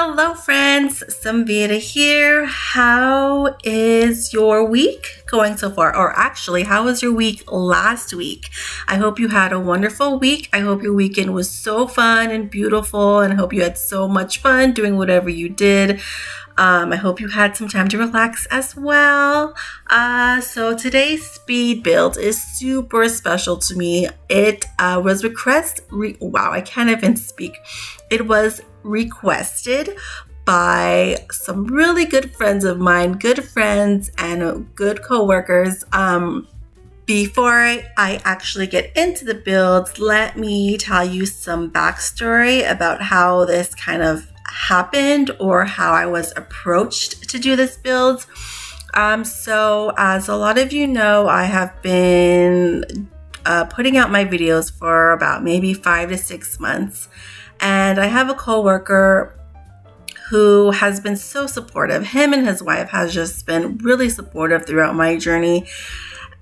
Hello friends, Simvida here. How is your week going so far? Or actually, how was your week last week? I hope you had a wonderful week. I hope your weekend was so fun and beautiful, and I hope you had so much fun doing whatever you did. I hope you had some time to relax as well. So today's speed build is super special to me. It was wow, I can't even speak. It was requested by some really good friends of mine, good friends and good co-workers. Before I actually get into the builds, let me tell you some backstory about how this kind of happened or how I was approached to do this build. So as a lot of you know, I have been putting out my videos for about maybe 5 to 6 months. And I have a coworker who has been so supportive. Him and his wife has just been really supportive throughout my journey.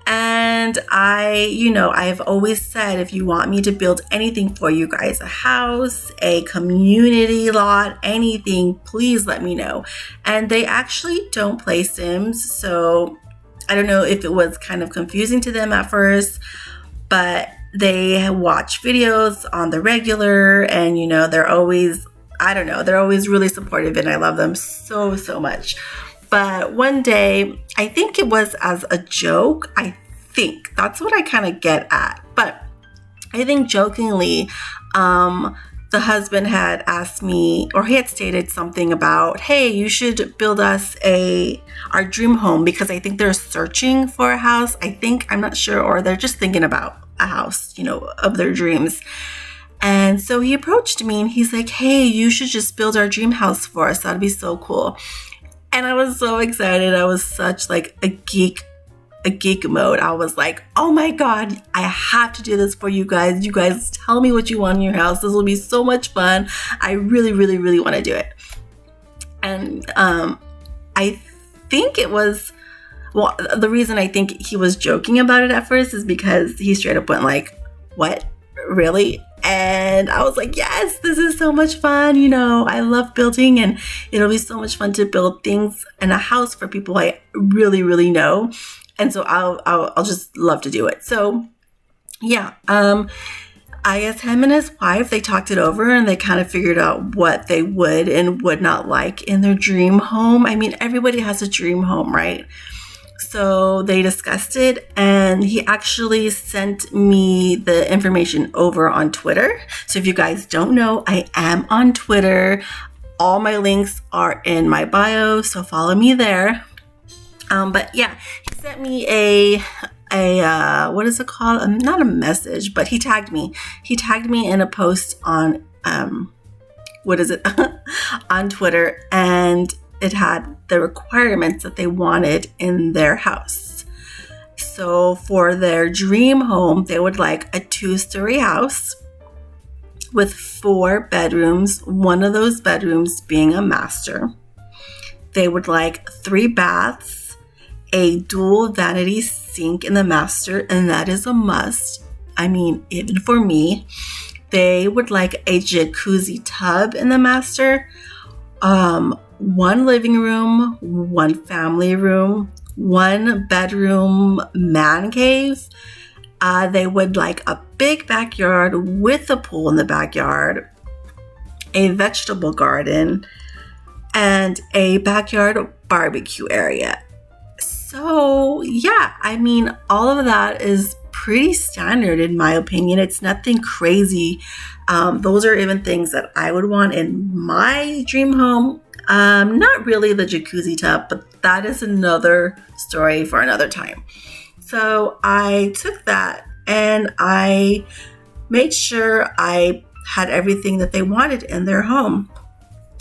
And I've always said, if you want me to build anything for you guys, a house, a community lot, anything, please let me know. And they actually don't play Sims. So I don't know if it was kind of confusing to them at first, but they watch videos on the regular, and they're always really supportive, and I love them so much. But one day, I think it was as a joke, I think that's what I kind of get at, but I think jokingly, the husband had asked me, or he had stated something about, hey, you should build us our dream home, because I think they're searching for a house. I'm not sure, or they're just thinking about a house, of their dreams. And so he approached me and he's like, hey, you should just build our dream house for us. That'd be so cool. And I was so excited. I was such like a geek mode. I was like, oh my God, I have to do this for you guys. You guys tell me what you want in your house. This will be so much fun. I really want to do it. And I think it was, well, the reason I think he was joking about it at first is because he straight up went like, what? Really? And I was like, yes, this is so much fun. I love building, and it'll be so much fun to build things in a house for people I really know. And so I'll just love to do it. So yeah, I guess him and his wife, they talked it over and they kind of figured out what they would and would not like in their dream home. I mean, everybody has a dream home, right? So they discussed it, and he actually sent me the information over on Twitter. So if you guys don't know, I am on Twitter. All my links are in my bio, so follow me there. But yeah, he sent me a what is it called? Not a message, but he tagged me. He tagged me in a post on on Twitter, and it had the requirements that they wanted in their house. So for their dream home, they would like a 2-story house with 4 bedrooms, one of those bedrooms being a master. They would like 3 baths, a dual vanity sink in the master, and that is a must. I mean, even for me. They would like a jacuzzi tub in the master, 1 living room, 1 family room, 1 bedroom man cave. They would like a big backyard with a pool in the backyard, a vegetable garden, and a backyard barbecue area. So yeah, I mean, all of that is pretty standard in my opinion. It's nothing crazy. Those are even things that I would want in my dream home. Not really the jacuzzi tub, but that is another story for another time. So I took that and I made sure I had everything that they wanted in their home.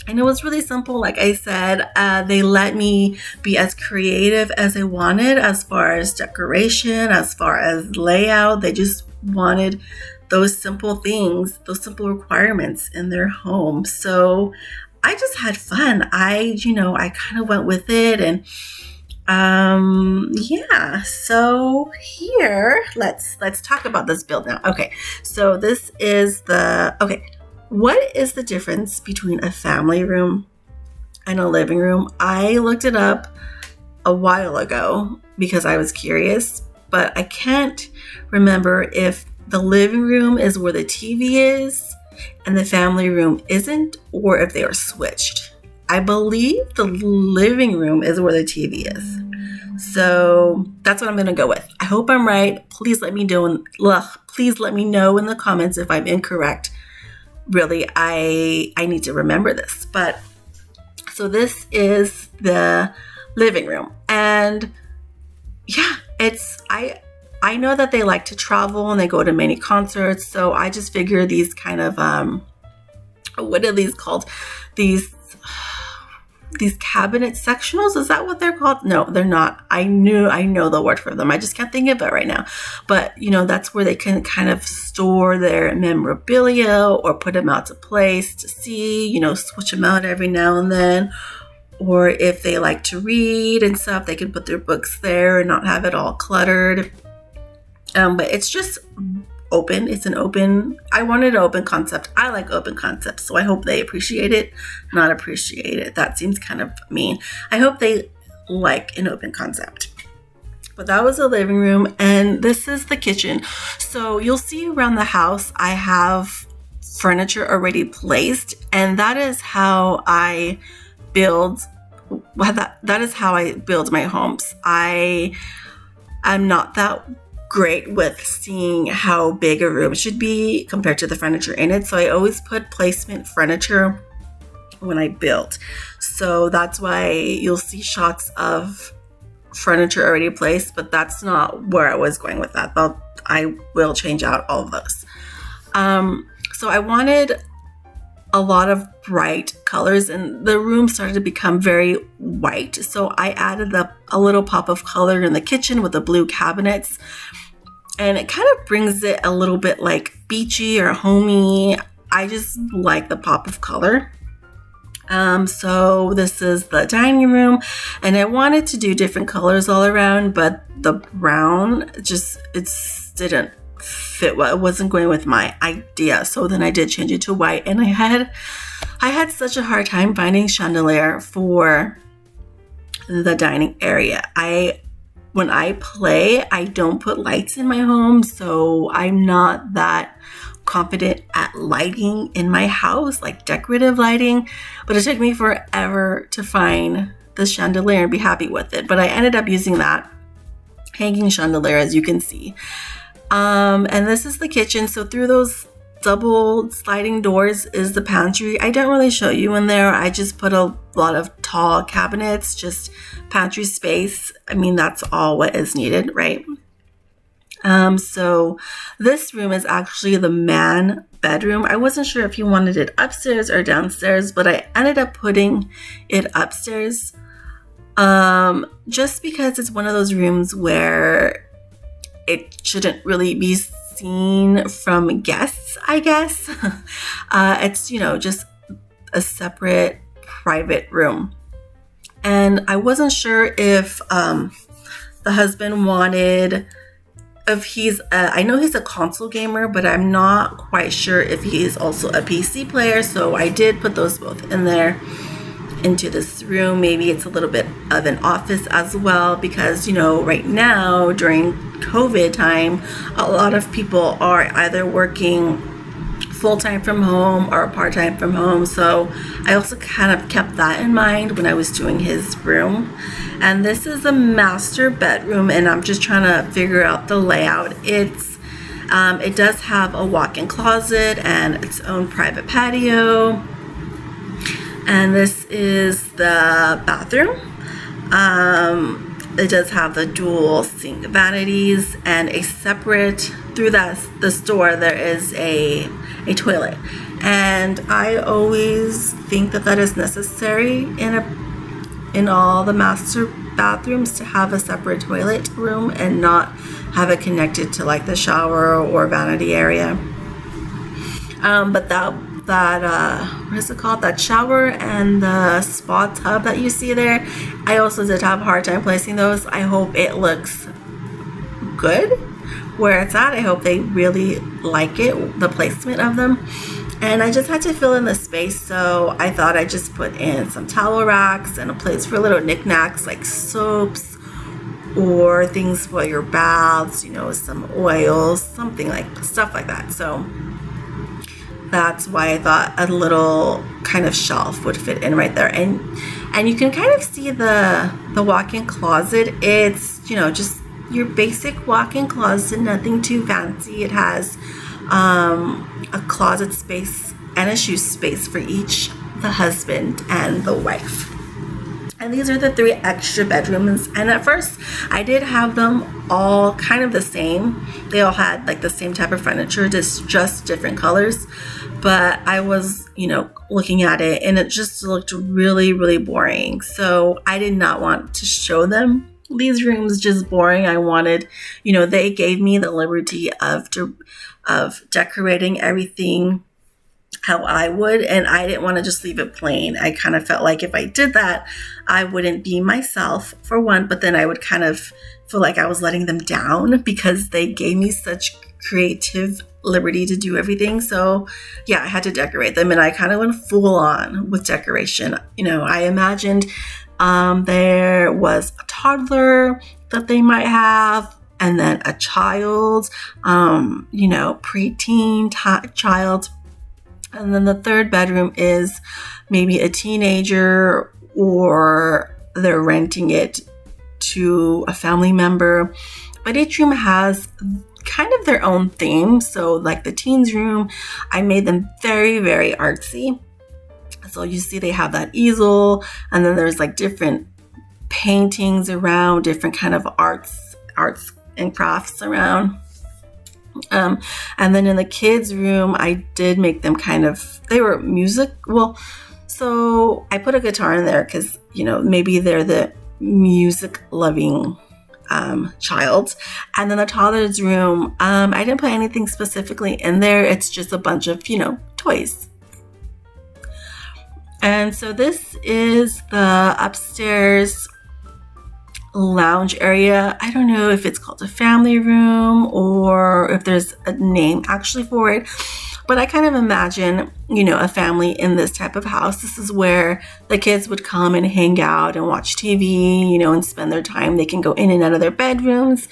And it was really simple. Like I said, they let me be as creative as I wanted as far as decoration, as far as layout. They just wanted those simple things, those simple requirements in their home. So I just had fun. I kind of went with it, and yeah. So here, let's talk about this build now. Okay, so this is What is the difference between a family room and a living room? I looked it up a while ago because I was curious, but I can't remember if the living room is where the TV is and the family room isn't, or if they are switched. I believe the living room is where the TV is. So that's what I'm going to go with. I hope I'm right. Please let me know in the comments if I'm incorrect. Really, I need to remember this. But so this is the living room. And yeah, I know that they like to travel and they go to many concerts. So I just figure these kind of what are these called? These cabinet sectionals, is that what they're called? No, they're not. I know the word for them. I just can't think of it right now. But, that's where they can kind of store their memorabilia or put them out to place to see, switch them out every now and then. Or if they like to read and stuff, they can put their books there and not have it all cluttered. But it's just open. I wanted an open concept. I like open concepts, so I hope they appreciate it, not appreciate it. That seems kind of mean. I hope they like an open concept. But that was the living room, and this is the kitchen. So you'll see around the house, I have furniture already placed, and that is how I build. That is how I build my homes. I'm not that great with seeing how big a room should be compared to the furniture in it. So I always put placement furniture when I build. So that's why you'll see shots of furniture already placed, but that's not where I was going with that. But I will change out all of those. So I wanted a lot of bright colors, and the room started to become very white. So I added a little pop of color in the kitchen with the blue cabinets. And it kind of brings it a little bit like beachy or homey. I just like the pop of color. So this is the dining room, and I wanted to do different colors all around, but the brown it didn't fit well. It wasn't going with my idea. So then I did change it to white, and I had such a hard time finding chandelier for the dining area. When I play, I don't put lights in my home, so I'm not that confident at lighting in my house, like decorative lighting. But it took me forever to find the chandelier and be happy with it. But I ended up using that hanging chandelier, as you can see. And this is the kitchen. So through those double sliding doors is the pantry. I don't really show you in there. I just put a lot of tall cabinets, just pantry space. I mean, that's all what is needed, right? So this room is actually the man bedroom. I wasn't sure if you wanted it upstairs or downstairs, but I ended up putting it upstairs, just because it's one of those rooms where it shouldn't really be seen from guests, I guess. It's, just a separate private room. And I wasn't sure if the husband wanted, I know he's a console gamer, but I'm not quite sure if he's also a PC player. So I did put those both in there into this room. Maybe it's a little bit of an office as well, because right now during COVID time, a lot of people are either working full-time from home or part-time from home. So I also kind of kept that in mind when I was doing his room. And this is a master bedroom, and I'm just trying to figure out the layout. It does have a walk-in closet and its own private patio. And this is the bathroom. It does have the dual sink vanities, and a separate, through this door, there is a toilet. And I always think that is necessary in all the master bathrooms, to have a separate toilet room and not have it connected to like the shower or vanity area. But what is it called? That shower and the spa tub that you see there, I also did have a hard time placing those. I hope it looks good where it's at. I hope they really like it, the placement of them. And I just had to fill in the space, so I thought I'd just put in some towel racks and a place for little knickknacks like soaps or things for your baths, you know, some oils, something like stuff like that. So that's why I thought a little kind of shelf would fit in right there. And you can kind of see the walk-in closet. It's, you know, just your basic walk-in closet, nothing too fancy. It has a closet space and a shoe space for each, the husband and the wife. And these are the 3 extra bedrooms. And at first, I did have them all kind of the same. They all had like the same type of furniture, just different colors. But I was, you know, looking at it and it just looked really, really boring. So I did not want to show them these rooms just boring. I wanted, you know, they gave me the liberty of decorating everything how I would, and I didn't want to just leave it plain. I kind of felt like if I did that, I wouldn't be myself, for one, but then I would kind of feel like I was letting them down because they gave me such creative liberty to do everything. So yeah, I had to decorate them, and I kind of went full on with decoration. You know, I imagined there was a toddler that they might have, and then a child, you know, preteen child. And then the 3rd bedroom is maybe a teenager, or they're renting it to a family member. But each room has kind of their own theme. So like the teens room, I made them very, very artsy. So you see they have that easel, and then there's like different paintings around, different kind of arts and crafts around. And then in the kids' room, I did make them they were music. Well, so I put a guitar in there because, you know, maybe they're the music loving child. And then the toddler's room, I didn't put anything specifically in there. It's just a bunch of, you know, toys. And so this is the upstairs lounge area. I don't know if it's called a family room or if there's a name actually for it, but I kind of imagine, you know, a family in this type of house. This is where the kids would come and hang out and watch TV, you know, and spend their time. They can go in and out of their bedrooms,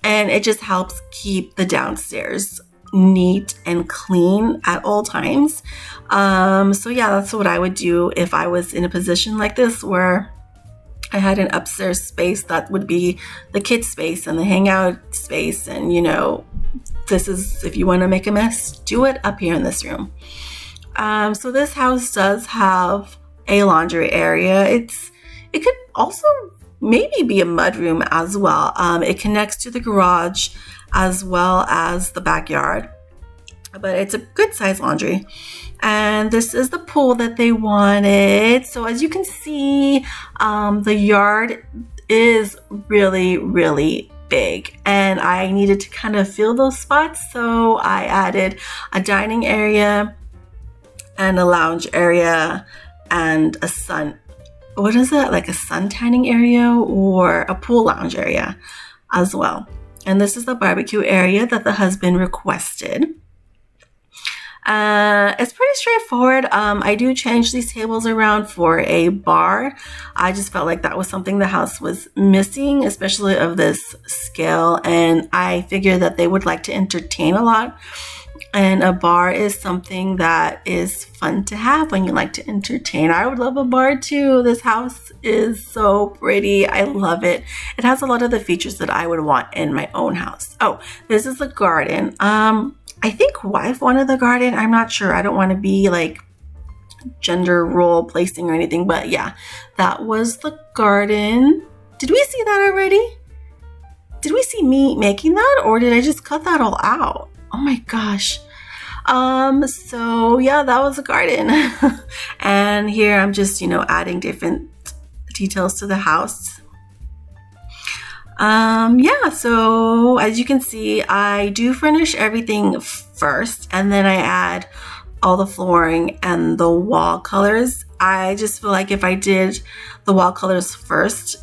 and it just helps keep the downstairs neat and clean at all times. So yeah, that's what I would do if I was in a position like this where I had an upstairs space that would be the kids' space and the hangout space. And, you know, this is, if you want to make a mess, do it up here in this room. So this house does have a laundry area. It could also maybe be a mudroom as well. It connects to the garage as well as the backyard, but it's a good size laundry. And this is the pool that they wanted. So as you can see, the yard is really, really big, and I needed to kind of fill those spots. So I added a dining area and a lounge area and a what is it? Like a sun tanning area or a pool lounge area as well. And this is the barbecue area that the husband requested. It's pretty straightforward. I do change these tables around for a bar. I just felt like that was something the house was missing, especially of this scale. And I figured that they would like to entertain a lot. And a bar is something that is fun to have when you like to entertain. I would love a bar too. This house is so pretty. I love it. It has a lot of the features that I would want in my own house. Oh, this is the garden. I think wife wanted the garden. I'm not sure. I don't want to be like gender role placing or anything, but yeah, that was the garden. Did we see that already? Did we see me making that, or did I just cut that all out? Oh my gosh. So yeah, that was the garden. And here I'm just, adding different details to the house. Yeah, so as you can see, I do furnish everything first, and then I add all the flooring and the wall colors. I just feel like if I did the wall colors first,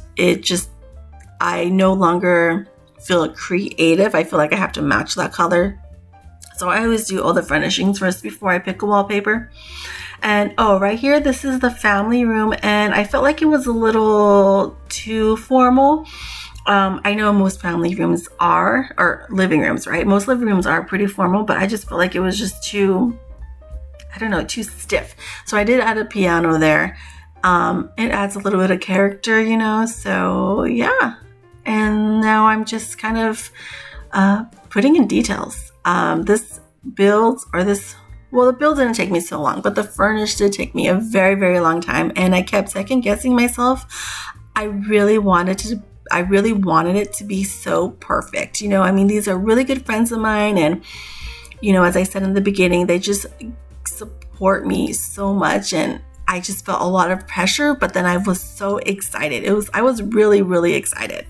I no longer feel creative. I feel like I have to match that color. So I always do all the furnishings first before I pick a wallpaper. And oh, right here, this is the family room, and I felt like it was a little too formal. I know most family rooms are, or living rooms, right? Most living rooms are pretty formal, but I just felt like it was just too, I don't know, too stiff. So I did add a piano there. It adds a little bit of character, you know, so yeah. And now I'm just kind of putting in details. This build, or this, well, the build didn't take me so long, but the furnish did take me a very, very long time. And I kept second guessing myself. I really wanted it to be so perfect. You know, I mean, these are really good friends of mine. And, you know, as I said in the beginning, they just support me so much. And I just felt a lot of pressure, but then I was so excited. I was really, really excited.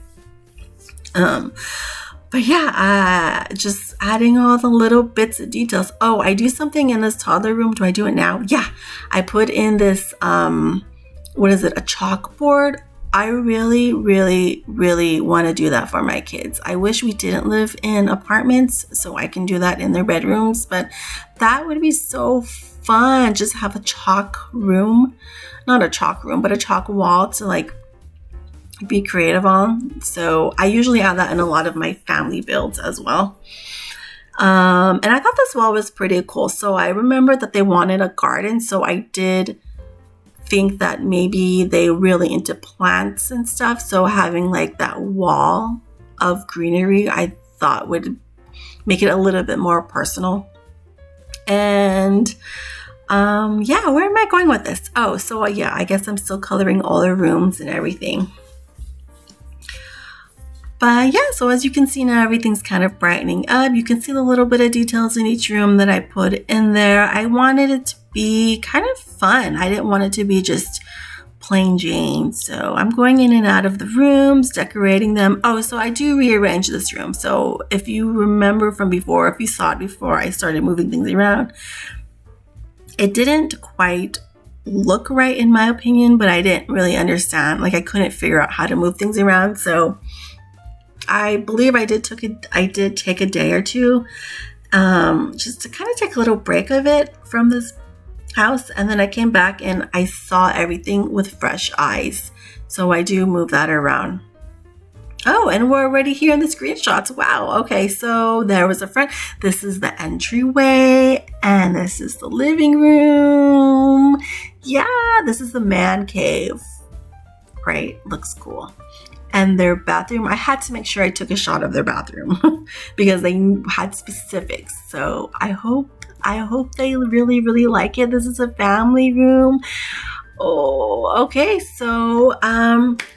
But yeah, just adding all the little bits of details. Oh, I do something in this toddler room. Do I do it now? Yeah, I put in this, what is it? A chalkboard. I really, really, really want to do that for my kids. I wish we didn't live in apartments so I can do that in their bedrooms, but that would be so fun. Just have a chalk room, not a chalk room, but a chalk wall to like be creative on. So I usually add that in a lot of my family builds as well. And I thought this wall was pretty cool. So I remember that they wanted a garden. So I did think that maybe they're really into plants and stuff. So having like that wall of greenery, I thought would make it a little bit more personal. And yeah, where am I going with this? Oh, so yeah, I guess I'm still coloring all the rooms and everything. But yeah, so as you can see now, everything's kind of brightening up. You can see the little bit of details in each room that I put in there. I wanted it to be kind of fun. I didn't want it to be just plain Jane. So I'm going in and out of the rooms, decorating them. Oh, so I do rearrange this room. So if you remember from before, if you saw it before I started moving things around, it didn't quite look right in my opinion, but I didn't really understand. Like I couldn't figure out how to move things around. So I believe I did take a day or two just to kind of take a little break of it from this house. And then I came back and I saw everything with fresh eyes. So I do move that around. Oh, and we're already here in the screenshots. Wow. Okay, so there was a front. This is the entryway and this is the living room. Yeah, this is the man cave. Right? Looks cool. And their bathroom, I had to make sure I took a shot of their bathroom because they had specifics. So I hope they really, really like it. This is a family room. Oh, okay. So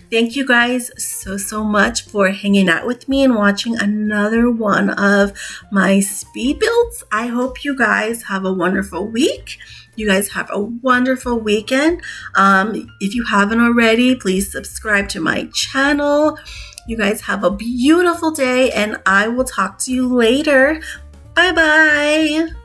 thank you guys so much for hanging out with me and watching another one of my speed builds. I hope you guys have a wonderful week. You guys have a wonderful weekend. If you haven't already, please subscribe to my channel. You guys have a beautiful day and I will talk to you later. Bye-bye.